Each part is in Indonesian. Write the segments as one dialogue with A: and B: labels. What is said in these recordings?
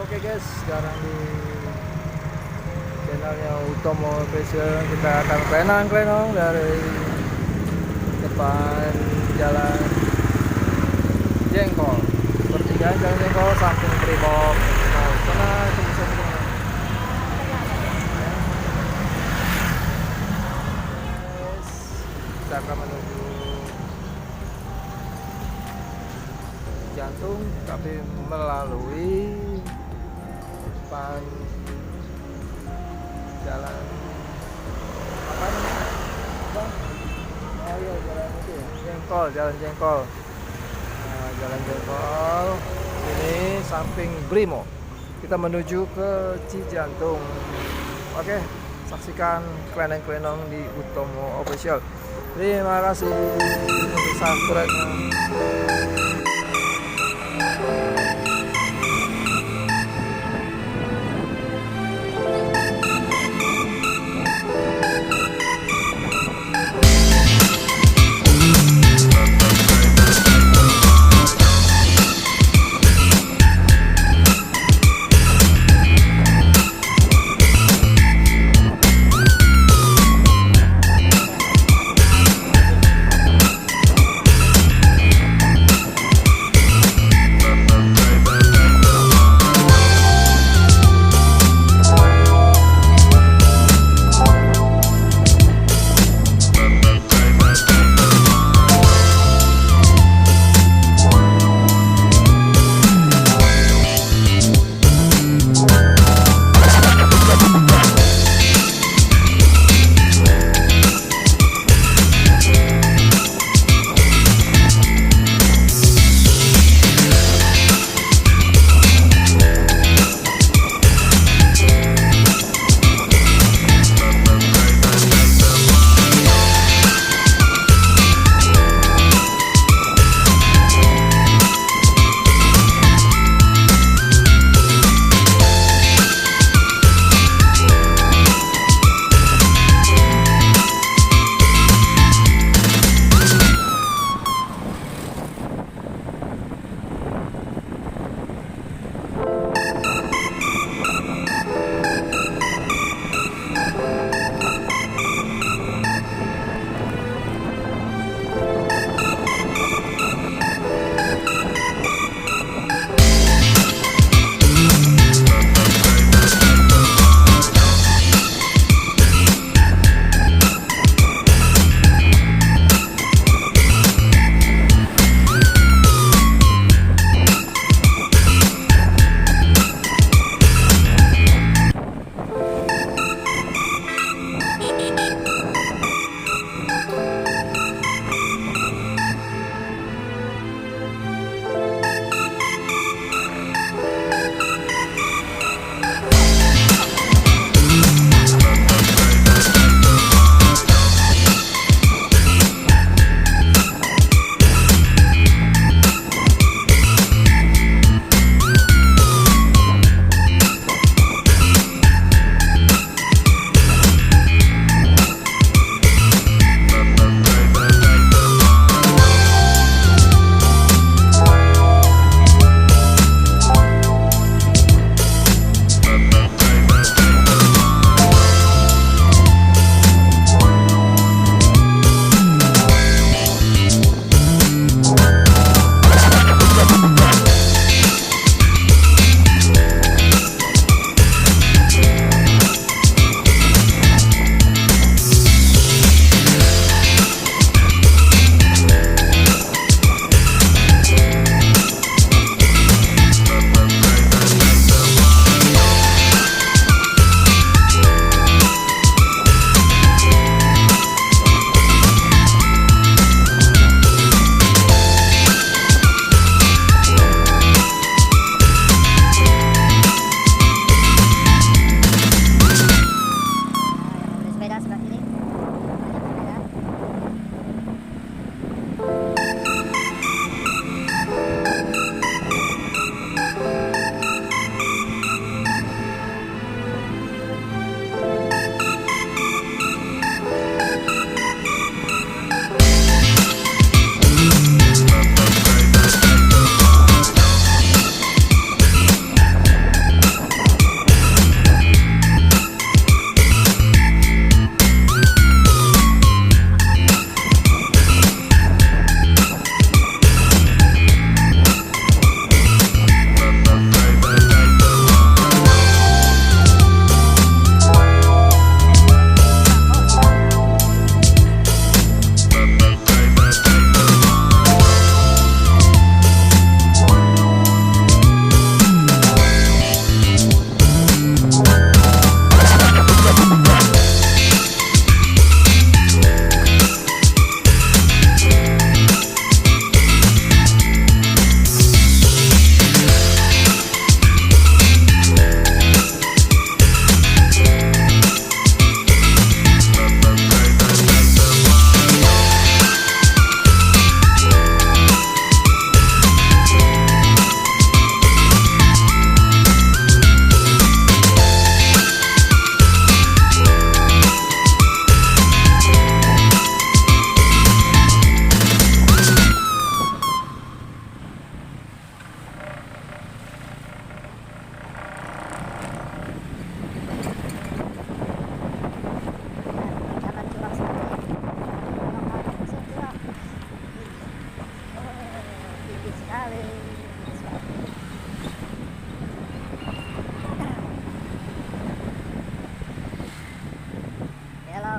A: Oke guys, sekarang di channelnya Utomo Fashion kita akan klenong dari depan jalan jengkol, pertigaan jalan jengkol samping brimob. Nah, sana bisa kita akan menuju jantung tapi melalui depan jalan apa namanya bang? Oh iya jalan itu ya, jengkol, jalan jengkol. Nah, jalan jengkol ini samping brimob kita menuju ke Cijantung. Oke, saksikan klenong di Utomo Official. Terima kasih untuk subscribe.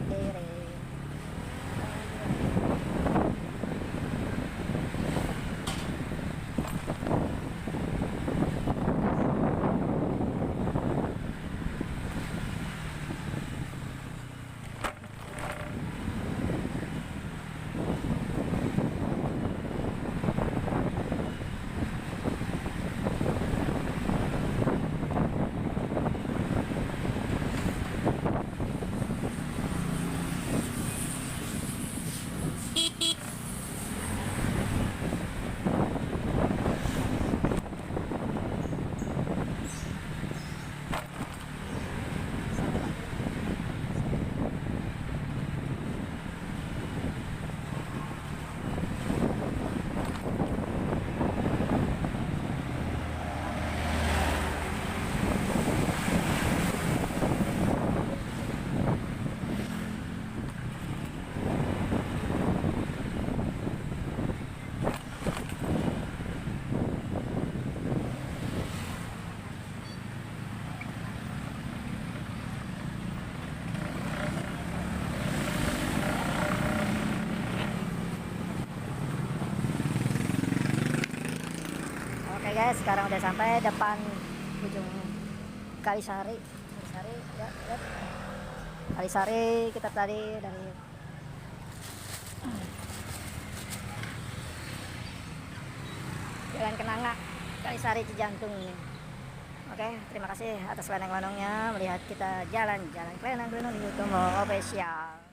B: Dari. Oke guys, sekarang udah sampai depan ujung kali sari. Ya, lihat. Kali sari kita tadi dari jalan Kenanga, kali sari Cijantung ini. Oke, terima kasih atas lenong-lenongnya melihat kita jalan-jalan kelenang-kelenang di utomo official.